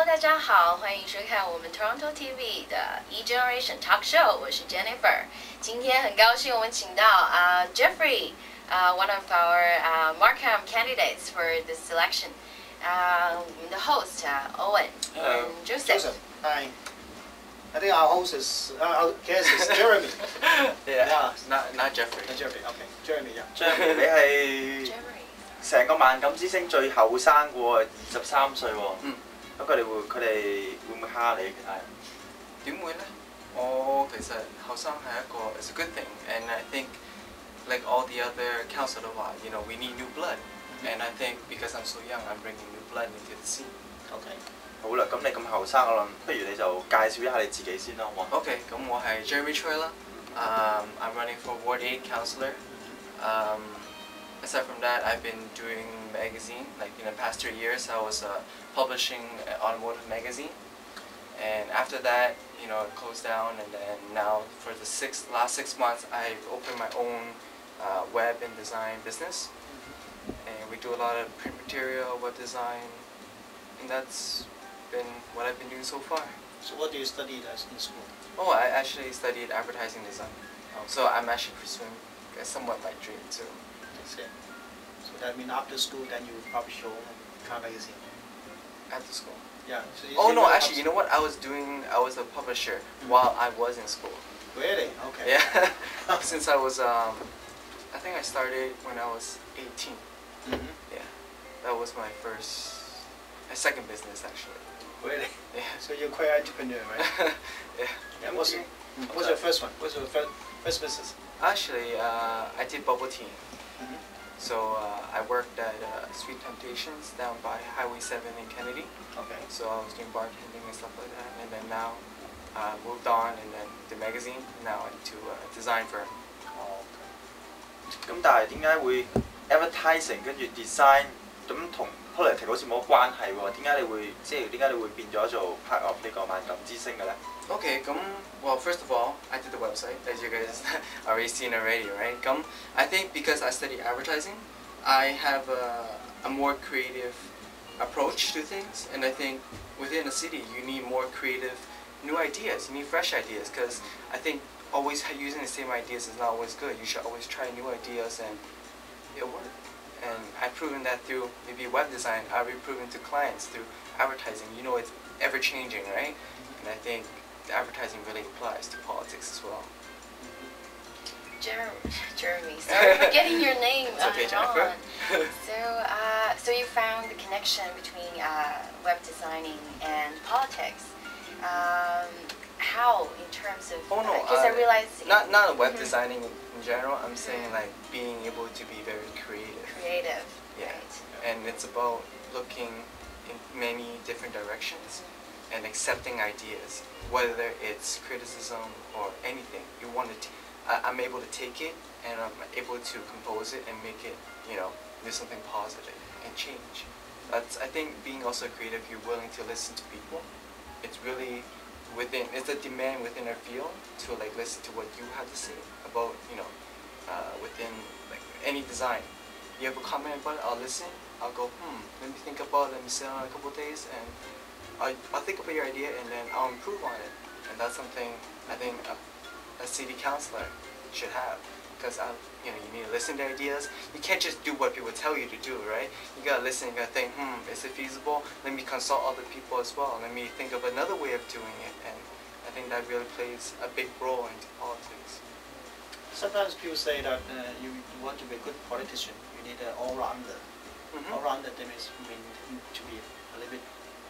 大家好，欢迎收看我们 TorontoTV 的 E-Generation Talk Show， 我是 Jennifer。今天很高兴我们请到Jeffrey, one of our Markham candidates for this selection. 我们的 host Owen and Joseph. Hi. I think our host is our guest is Jeremy. Yeah, not Jeffrey. Jeffrey, okay. Jeremy, yeah. Jeremy 你係成個萬錦之星最後生嘅喎，23歲喎。咁佢哋會唔會蝦你其他人？點會咧？我其實後生係一個 it's a good thing, and I think like all the other council 都話 you know we need new blood, and I think because I'm so young I'm bringing new blood into the scene. OK. 好啦，咁你咁後生，我諗不如你就介紹一下你自己先啦，好唔好 ？OK， 咁我係 Jeremy Choi 啦。I'm running for Ward 8 councillor. Aside from that, I've been doing magazine. Like in the past 3 years, I was publishing an automotive magazine, and after that, you know, it closed down. And then now, for the last 6 months, I've opened my own web and design business, and we do a lot of print material, web design, and that's been what I've been doing so far. So what do you study in school? Oh, I actually studied advertising design. So I'm actually pursuing somewhat my dream too. That's it. So that means after school, then you publish your own car magazine. After school. Yeah. So oh no, actually, you know what? I was a publisher while I was in school. Really? Okay. Yeah. Since I was, I think I started when I was 18. Yeah. That was my second business actually. Really? Yeah. So you're quite entrepreneur, right? Yeah. What's your first one? What's your first business? Actually, I did bubble tea. So I worked at Sweet Temptations down by Highway 7 in Kennedy. Okay. So I was doing bartending and stuff like that, and then now moved on and then the magazine. Now into a design firm. 哦。咁但係點解會 advertising 跟住 design 咁同 politics 好似冇關係喎？點解你會變咗做 part of 呢個萬錦之星嘅咧？ Okay, well, first of all, I did the website, as you guys already seen already, right? I think because I study advertising, I have a more creative approach to things, and I think within a city, you need more creative, new ideas. You need fresh ideas, because I think always using the same ideas is not always good. You should always try new ideas, and it'll work. And I've proven that through maybe web design. I've proven to clients through advertising. You know, it's ever changing, right? And I think advertising really applies to politics as well. Jeremy, sorry for getting your name okay, Jennifer. So you found the connection between web designing and politics. How, in terms of? Oh no, because I realized not web designing in general. I'm saying like being able to be very creative. Creative. Yeah. Right. And it's about looking in many different directions and accepting ideas, whether it's criticism or anything. I'm able to take it and I'm able to compose it and make it, you know, do something positive and change. I think being also creative, you're willing to listen to people. It's really it's a demand within our field to like listen to what you have to say about, you know, within like any design. You have a comment about it, I'll listen, I'll go, let me think about it, let me sit on it a couple of days, and I'll think about your idea and then I'll improve on it. And that's something I think a city councillor should have, because you know, you need to listen to ideas. You can't just do what people tell you to do, right? You gotta listen, you gotta think, is it feasible? Let me consult other people as well. Let me think of another way of doing it. And I think that really plays a big role into politics. Sometimes people say that you want to be a good politician, you need an all-rounder. All-rounder, that means to be a little bit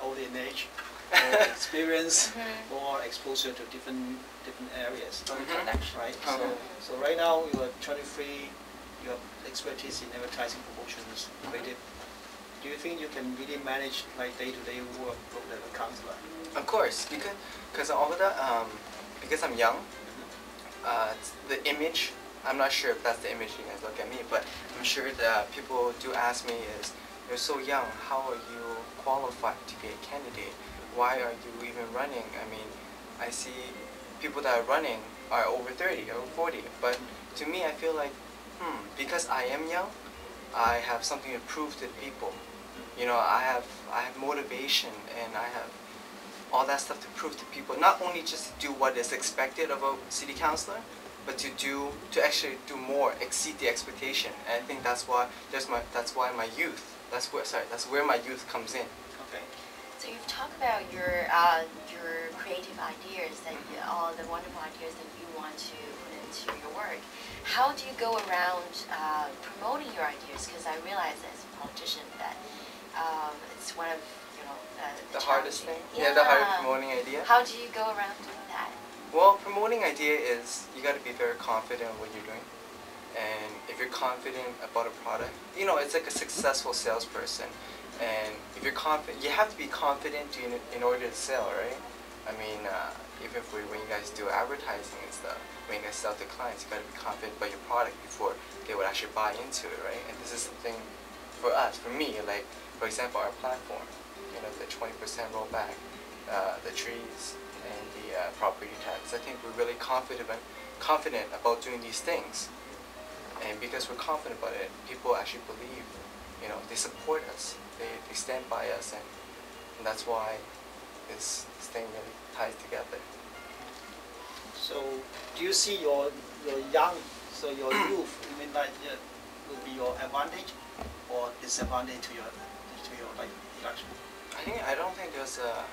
older in age, more experience, more exposure to different areas, right? So right now you are 23, you have expertise in advertising, promotions, creative. Do you think you can really manage like day-to-day work as a councillor? Of course, because all of that, because I'm young, the image, I'm not sure if that's the image you guys look at me, but I'm sure that people do ask me is, you're so young, how are you qualified to be a candidate? Why are you even running? I mean, I see people that are running are over 30 or 40, but to me I feel like, because I am young, I have something to prove to people. You know, I have motivation and I have all that stuff to prove to people, not only just to do what is expected of a city councillor, but to actually do more, exceed the expectation. And I think that's why my youth. That's where my youth comes in. Okay. So you've talked about your creative ideas, that all the wonderful ideas that you want to put into your work. How do you go around promoting your ideas? Because I realize as a politician that it's one of The hardest thing. Yeah. The hard promoting idea. How do you go around doing that? Well, promoting idea is you got to be very confident in what you're doing, and if you're confident about a product, it's like a successful salesperson. And if you're confident, you have to be confident in order to sell, right? I mean, even when you guys do advertising and stuff, when you guys sell to clients, you got to be confident about your product before they would actually buy into it, right? And this is something for us, for me, like for example, our platform, the 20% rollback, the trees, and the property tax. I think we're really confident about doing these things, and because we're confident about it, people actually believe. They support us. They stand by us, and that's why this thing really ties together. So, do you see your youth? You mean like will be your advantage or disadvantage to your like production? I don't think there's a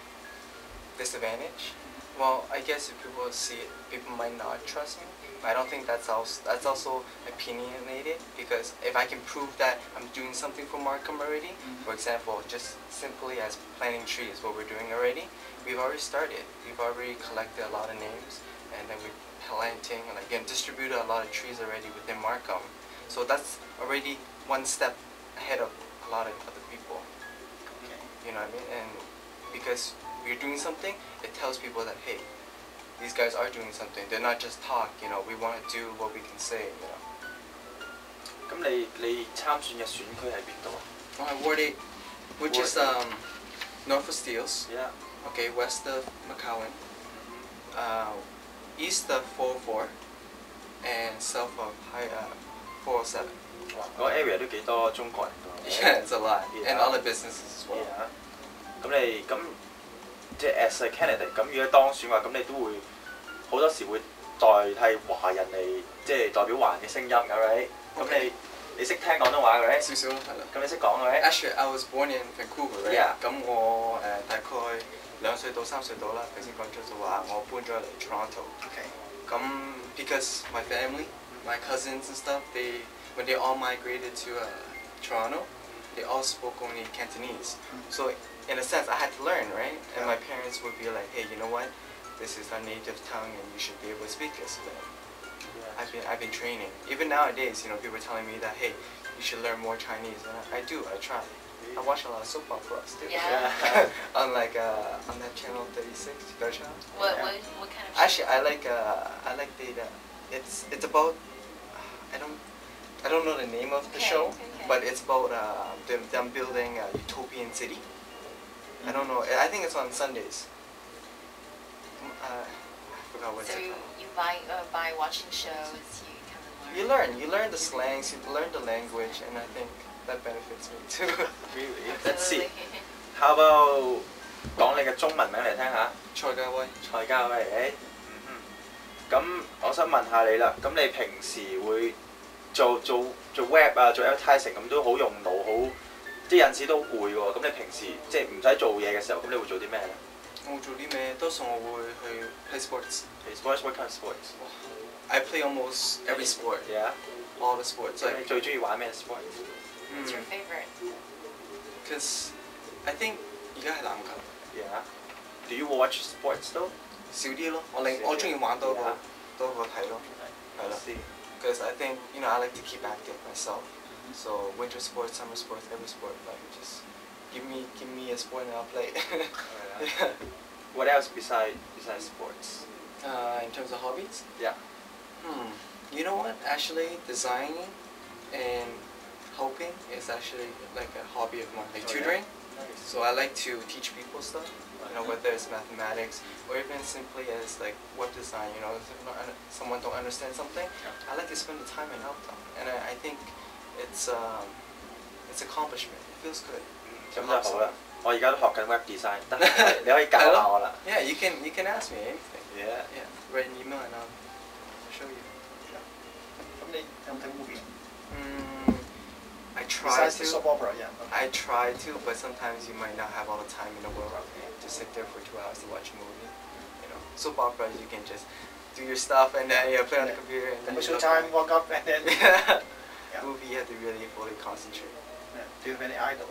disadvantage. Well, I guess if people see it, people might not trust me. I don't think that's also opinionated, because if I can prove that I'm doing something for Markham already, for example, just simply as planting trees, what we're doing already, we've already started. We've already collected a lot of names, and then we're planting and again distributed a lot of trees already within Markham. So that's already one step ahead of a lot of other people. Okay. You know what I mean? And because we're doing something, it tells people that, hey, these guys are doing something. They're not just talk, we want to do what we can say,咁你參選嘅選區喺邊度啊？ Ward 8, which is north of Steeles, Yeah. okay, west of McCowan, east of 404, and south of 407. 哇，嗰 area 都幾多中國人㗎。Yeah, it's a lot. Yeah. And other businesses as well. Yeah. 咁即係 as a candidate， 咁如果當選嘅話，咁你都會好多時會代替華人嚟，即係代表華人嘅聲音㗎，right？ 咁你識聽廣東話嘅，right？ 少少咯，係啦。咁你識講嘅，right？ Actually, I was born in Vancouver, right? Yeah. 咁我大概2歲到3歲到啦，頭先講咗就話我搬咗嚟 Toronto。Okay. 咁 because my family, my cousins and stuff, when they all migrated to Toronto, they all spoke only Cantonese. So in a sense, I had to learn, right? And my parents would be like, hey, you know what? This is our native tongue, and you should be able to speak this. I've been training. Even nowadays, people are telling me that, hey, you should learn more Chinese, and I do. I try. I watch a lot of soap operas too. Yeah. on that channel 36, Go Channel. What kind of? Actually, I like the. It's about. I don't know the name of the show, but it's about them building a utopian city. I don't know. I think it's on Sundays. I forgot what it's So called. you by watching shows, you kind of learn. You learn the slangs, you learn the language, and I think that benefits me too. Really? Let's see. Absolutely. How about 講你嘅中文名嚟聽下？蔡家威。蔡家威，咁我想問下你啦，咁你平時會做 web 啊，做 advertising 咁都好用腦，好即係有陣時都攰喎。咁你平時即係唔使做嘢嘅時候，咁你會做啲咩咧？我會做啲咩？多數我會去 play sports. Play sports? What kind of sports? I play almost every sport. Yeah. All the sports. 你最中意玩咩 sports? What's your favorite? Because I think 而家係籃球。Yeah. Do you watch sports though? 少啲咯，我中意玩多過睇咯，係咯。Because I think I like to keep active myself. So winter sports, summer sports, every sport, like just give me a sport and I'll play. Yeah. What else besides sports? In terms of hobbies? Yeah. You know what? Actually, designing and helping is actually like a hobby of mine, like tutoring. Nice. So I like to teach people stuff. Whether it's mathematics or even simply as like web design. If someone don't understand something, I like to spend the time and help them. And I think it's accomplishment. It feels good. 咁就好啦。我而家都學緊 web design，得你可以教下我啦。Yeah, you can ask me anything. Yeah. Yeah, write an email and I'll show you. 咁你有冇睇 movie？ I try Besides the soap to. opera, yeah. I try to, but sometimes you might not have all the time in the world to sit there for 2 hours to watch a movie. You know, soap operas you can just do your stuff and then play on the computer and then you Commercial look time, at it. walk up and then. Yeah. Yeah. Movie you have to really fully concentrate. Yeah. Do you have any idol?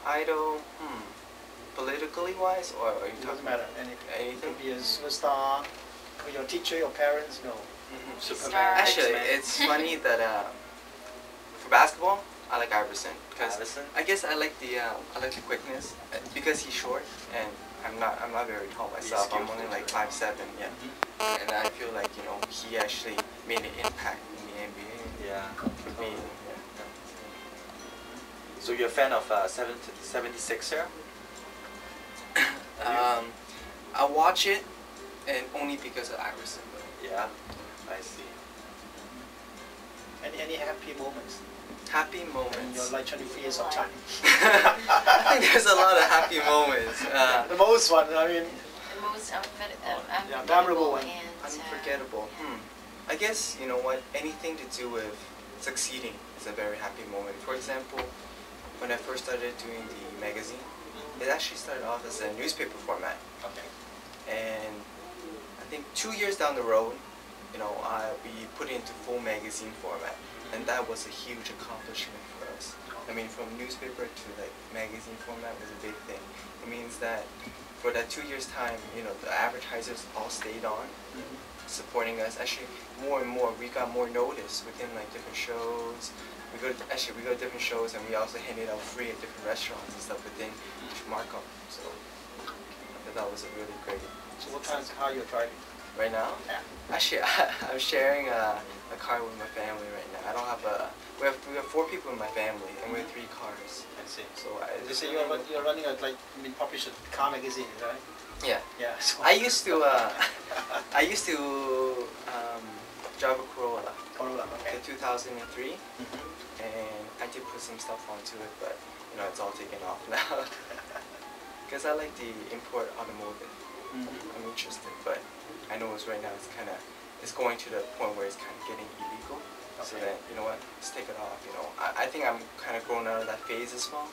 Idol, politically wise, or are you It talking doesn't matter. Anything. anything? Could be a superstar, or your teacher, your parents. No. Superman, Actually, X-Men. it's funny that for basketball, I like Iverson because Iverson? I guess I like the quickness because he's short and I'm not very tall myself. I'm only like 5'7". Yeah, and I feel like he actually made an impact in the NBA. Yeah. For me, So you're a fan of 76er? I watch it and only because of Iverson. Yeah, I see. Any happy moments Happy in your moments. like 23 years of time? I think there's a lot of happy moments. The most one. I mean, The most memorable one. and Unforgettable. I guess, you know what, anything to do with succeeding is a very happy moment. For example, when I first started doing the magazine, it actually started off as a newspaper format. Okay. And I think 2 years down the road, we put it into full magazine format. And that was a huge accomplishment for us. I mean, from newspaper to like magazine format was a big thing. It means that for that 2 years time, the advertisers all stayed on, supporting us. Actually, more and more, we got more notice within like different shows. We go to different shows and we also hand it out free at different restaurants and stuff within each markup. So I thought that was a really great. So what kind of car you're driving? Right now? Yeah. Actually, I'm sharing a car with my family right now. I don't have we have 4 people in my family and we have 3 cars. I see. So They say you're running a publish a car magazine, right? Yeah. Yeah. So I used to drive a Corolla, Corolla, okay. the 2003, and I did put some stuff onto it, but it's all taken off now. Because I like the import automotive. I'm interested, but I know right now it's going to the point where it's kind of getting illegal. So Okay. then, you know what, let's take it off. I think I'm kind of growing out of that phase as well.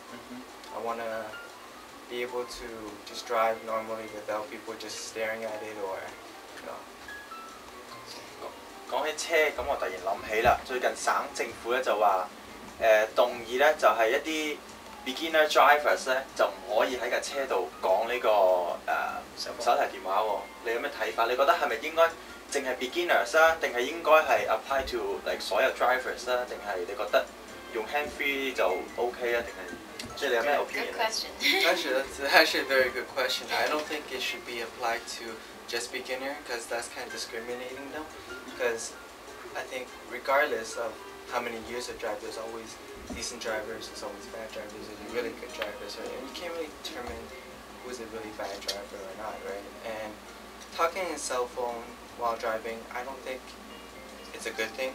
I want to be able to just drive normally without people just staring at it or. 講起車，咁我突然諗起啦，最近省政府咧就話動議咧就係一啲 beginner drivers 咧就唔可以喺架車度講呢個手提電話喎。你有咩睇法？你覺得係咪應該淨係 beginners 啊，定係應該係 apply to like 所有 drivers 啊？定係你覺得用 hand free 就 OK 啊？定係即係你有咩 Good opinion？ question. Actually, that's actually a very good question. I don't think it should be applied to just beginner because that's kind of discriminating them. Because I think regardless of how many years of drive, there's always decent drivers, there's always bad drivers, there's really good drivers, right? And you can't really determine who's a really bad driver or not, right? And talking on a cell phone while driving, I don't think it's a good thing.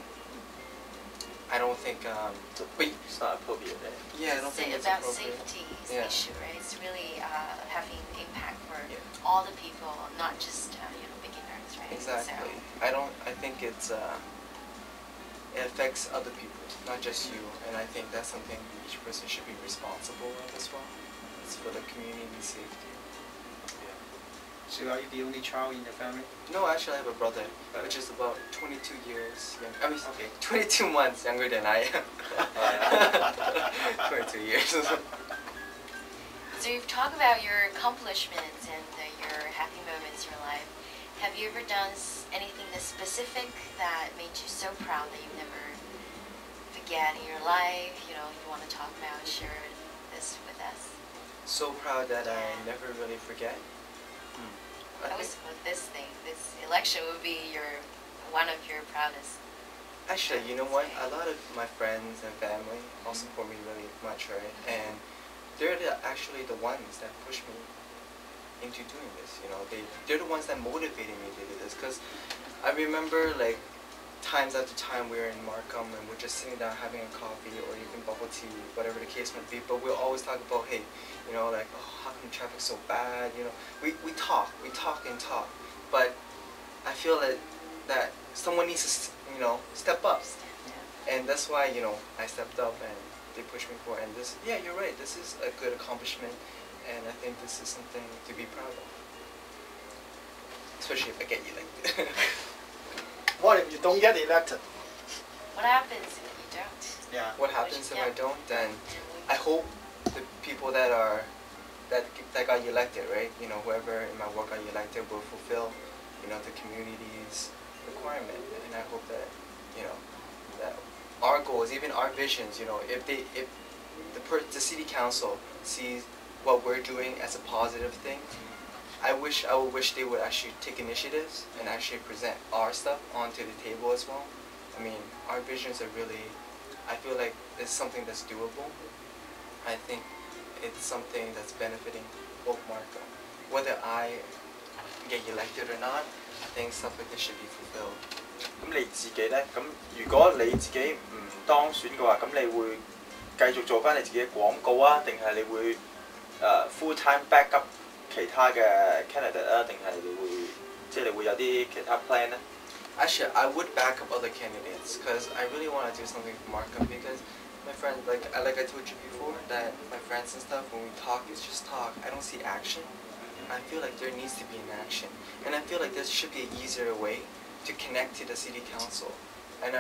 I don't think, but It's not appropriate. yeah, I don't think it's about appropriate. safety Yeah. issue, right? It's really having impact for Yeah. all the people, not just beginners, right? Exactly. I think it affects other people, not just you. And I think that's something each person should be responsible of as well. It's for the community safety. So are you the only child in the family? No, actually I have a brother, which is about 22 years young. I mean, Okay. 22 months younger than I am. 22 years. So you've talked about your accomplishments and your happy moments in your life. Have you ever done anything that's specific that made you so proud that you never forget in your life? You want to talk about, share this with us. So proud that I never really forget. I was with this election would be one of your proudest. Actually, you know what? A lot of my friends and family all support me really much, right? And they're actually the ones that push me into doing this. They're the ones that motivated me to do this. Because I remember, like, times after time we're in Markham and we're just sitting down having a coffee or even bubble tea, whatever the case might be, but we'll always talk about, hey, you know, like, oh, how come traffic's so bad, you know, we talk and talk, but I feel that someone needs to, you know, step up, and that's why, you know, I stepped up and they pushed me forward, and this, yeah, you're right, this is a good accomplishment, and I think this is something to be proud of, especially if I get elected. What if you don't get elected? What happens if you don't? Yeah. What happens if I don't? Then I hope the people that got elected, right? You know, whoever in my work got elected will fulfill, you know, the community's requirement, and I hope that, you know, that our goals, even our visions, you know, if the city council sees what we're doing as a positive thing, I would wish they would actually take initiatives and actually present our stuff onto the table as well. I mean, our visions are really, I feel like it's something that's doable. I think it's something that's benefiting both Markham. Whether I get elected or not, I think stuff like this should be fulfilled. 咁你自己呢？咁如果你自己唔當選嘅話，咁你會繼續做翻你自己嘅廣告啊，定係你會full time back up 其他嘅 candidate 啊，定係你會即係你會有啲其他 plan 呢？ Actually, I would back up other candidates because I really want to do something for Markham because my friends, like I told you before, that my friends and stuff, when we talk, it's just talk. I don't see action. I feel like there needs to be an action. And I feel like there should be an easier way to connect to the city council. And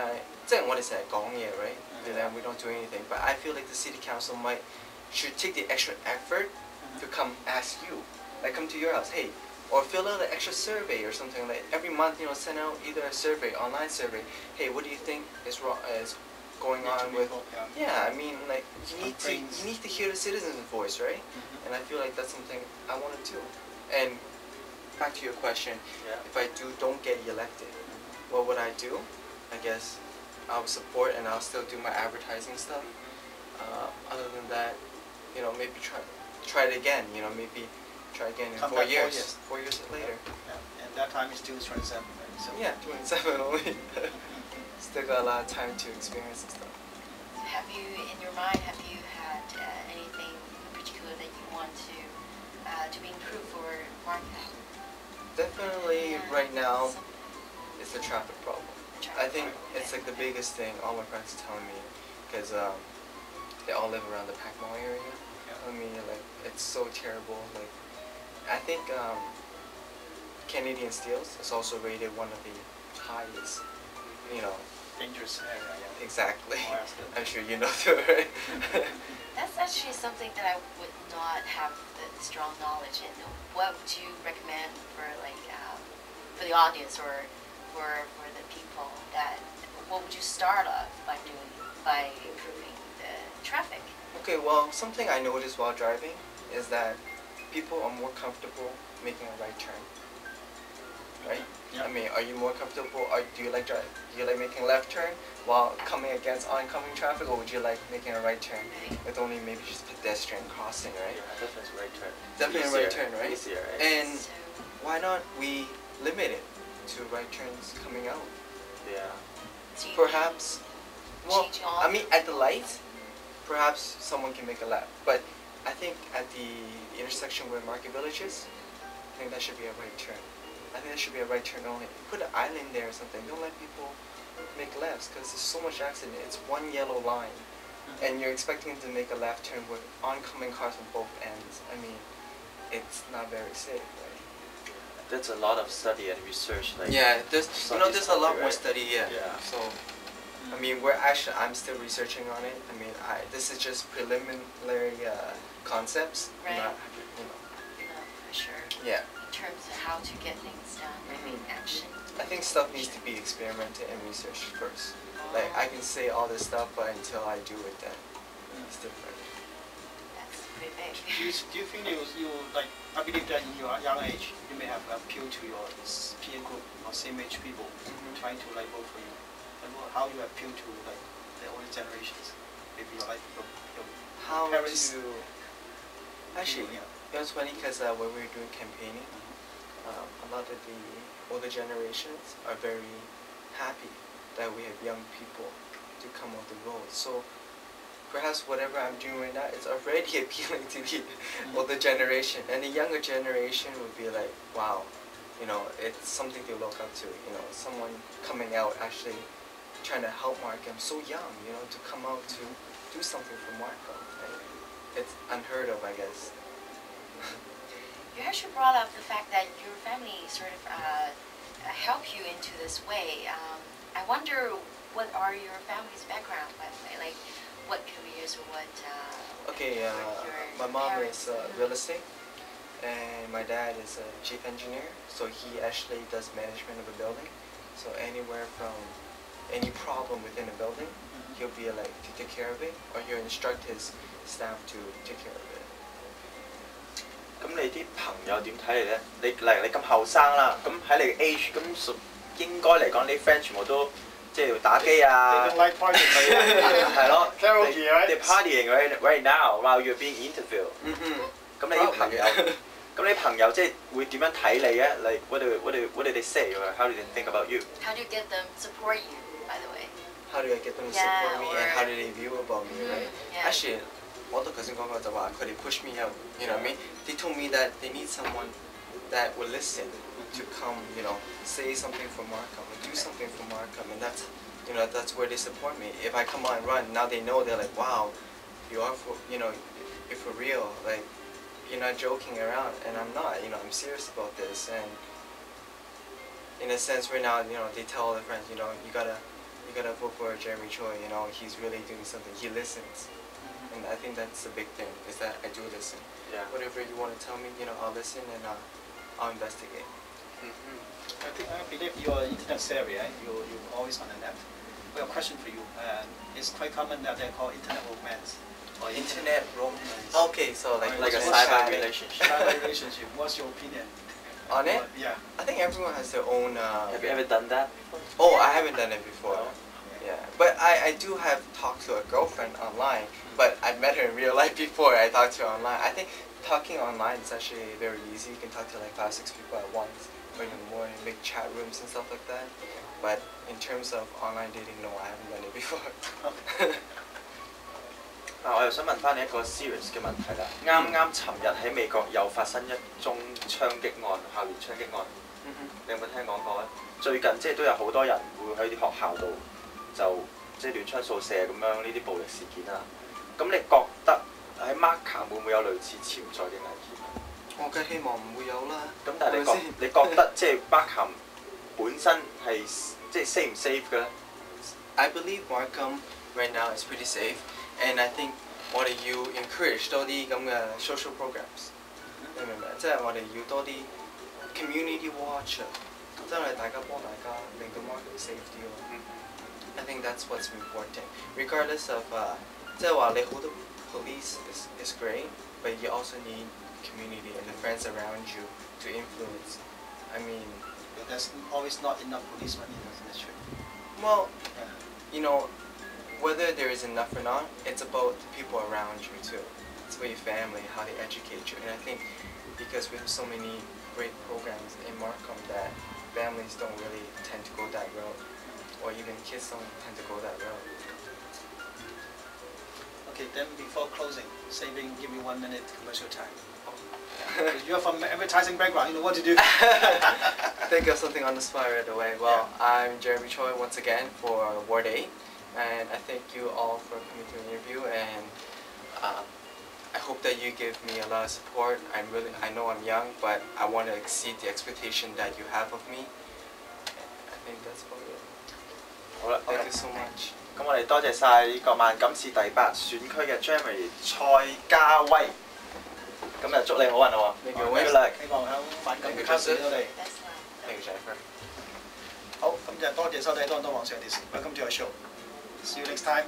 what is that? 講嘢, right? And then we don't do anything. But I feel like the city council should take the extra effort to come ask you. Like come to your house, hey, or fill out an extra survey or something like every month, you know, send out either a survey, online survey. Hey, what do you think is wrong, is going on with? Yeah, I mean, like you need to hear the citizens' voice, right? And I feel like that's something I want to do. And back to your question, if I don't get elected, what would I do? I guess I'll support and I'll still do my advertising stuff. Other than that, you know, maybe try it again. You know, maybe try again in 4 years. 4 years later. Yeah. And that time is still 27, right? So yeah, 27 only. Still got a lot of time to experience and stuff. Have you, in your mind, have you had anything in particular that you want to be improved for Markham? Definitely, right now, it's the traffic problem. I think it's like the biggest thing all my friends are telling me, because they all live around the Pac Mall area. I mean, like, it's so terrible. Like, I think Canadian Steels is also rated one of the highest, you know. Dangerous area, yeah. Exactly. I'm sure you know too, right? That's actually something that I would not have the strong knowledge in. What would you recommend for for the audience or for the people what would you start off by doing by improving the traffic? Okay, well, something I noticed while driving is that people are more comfortable making a right turn. Right? I mean, are you more comfortable, or do you like making a left turn while coming against oncoming traffic, or would you like making a right turn with only maybe just pedestrian crossing, right? Yeah, definitely right turn. Definitely a right turn, right? Easier, right? And why not we limit it to right turns coming out? Yeah. Perhaps, well, I mean, at the light, perhaps someone can make a left, but I think at the intersection where Market Village is, I think that should be a right turn. I think that should be a right turn only. Put an island there or something. Don't let people make lefts because there's so much accident. It's one yellow line, and you're expecting them to make a left turn with oncoming cars on both ends. I mean, it's not very safe, right? That's a lot of study and research. Like yeah, there's a lot more right? study. Yeah. So, I mean, I'm still researching on it. I mean, this is just preliminary concepts. Right. Not, No, for sure. Yeah. In terms of how to get things done, action. I think stuff needs to be experimented and researched first. Like, I can say all this stuff, but until I do it, then it's different. That's pretty big. Do you think you like? I believe that in your young age, you may have appealed to your peer group or same age people trying to like vote for you. And how you appeal to like the older generations? Maybe like your How parents. to actually, it was funny because when we were doing campaigning, a lot of the older generations are very happy that we have young people to come off the road. So perhaps whatever I'm doing right now is already appealing to the older generation, and the younger generation would be like, wow, you know, it's something to look up to. You know, someone coming out actually trying to help Markham so young, you know, to come out to do something for Markham. It's unheard of, I guess. You actually brought up the fact that your family sort of helped you into this way. I wonder, what are your family's background, by the way? Like, what careers or what? Okay, my mom is real estate, and my dad is a chief engineer. So he actually does management of a building. So anywhere from any problem within a building, he'll be like to take care of it, or he'll instruct his staff to take care of it. 咁你啲朋友點睇你咧？你例如你咁後生啦，咁喺你嘅 age 咁應該嚟講，你 friend 全部都即係打機啊，係咯，你 partying right now while you're being interviewed。咁你啲朋友，咁你朋友即係會點樣睇你咧？Like what do they say or how do they think about you? How do you get them support you, by the way? How do I get them to support me, and how do they view about me, right? Actually, 我都頭先講過就話佢哋 push me out, you know what I mean? They told me that they need someone that will listen to come, you know, say something for Markham, or do something for Markham, and that's, you know, that's where they support me. If I come on and run, now they know, they're like, wow, you are for, you know, you're for real, like, you're not joking around, and I'm not, you know, I'm serious about this, and in a sense right now, you know, they tell all their friends, you know, you gotta vote for Jeremy Choi, you know, he's really doing something, he listens. And I think that's the big thing, is that I do listen. Yeah. Whatever you want to tell me, you know, I'll listen and I'll investigate. I believe you're internet savvy, right? You're always on the net. Well, a question for you. It's quite common that they call internet romance. Or Internet romance. Okay, so like a what's cyber chatting? relationship. cyber relationship. What's your opinion? On it? Yeah. I think everyone has their own... Have you ever done that before? Oh, I haven't done it before. No? Yeah, but I do have talked to a girlfriend online, but I met her in real life before I talked to her online. I think talking online is actually very easy. You can talk to like 5-6 people at once, or even more, and make chat rooms and stuff like that. But in terms of online dating, no, I haven't done it before. 我又想問翻你一個 serious 嘅問題啦。啱啱尋日喺美國又發生一宗槍擊案，校園槍擊案。你有冇聽講過咧？最近即係都有好多人會喺啲學校度就即係亂槍掃射咁樣呢啲暴力事件啦。咁你覺得喺 Markham 會唔會有類似潛在嘅危險？我梗係希望唔會有啦。咁但係你覺得即係 Markham 本身係即係 safe 唔 safe 嘅咧 I believe Markham right now is pretty safe, and I think 我哋要 encourage 多啲咁嘅 social programs。你明唔明？即係我哋要多啲 community watch 啊，真係大家幫大家，令到 Markham safe 啲咯。I think that's what's important, regardless of 即係話你好多 police is great, but you also need community and the friends around you to influence. I mean, But there's always not enough policemen in the district. well, you know, whether there is enough or not, it's about the people around you too. It's about your family, how they educate you. And I think because we have so many great programs in Markham that families don't really tend to go that road, or even kids don't tend to go that road. Okay, then before closing, give me 1 minute commercial time. Because you're from advertising background, you know what to do. Think of something on the spot right away. Well, I'm Jeremy Choi once again for Ward 8, and I thank you all for coming to the interview, and I hope that you give me a lot of support. I know I'm young, but I want to exceed the expectation that you have of me. I think that's about it. 好啦 Thank you so much. 咁我哋多謝晒呢個萬錦市第8選區嘅 Jeremy 蔡家威。咁就祝你好運咯喎！ Thank you. 希望喺萬錦卡士到你。 Thank you, Jennifer. 好，咁就多謝收睇多倫多網上電視。Welcome to our show. See you next time.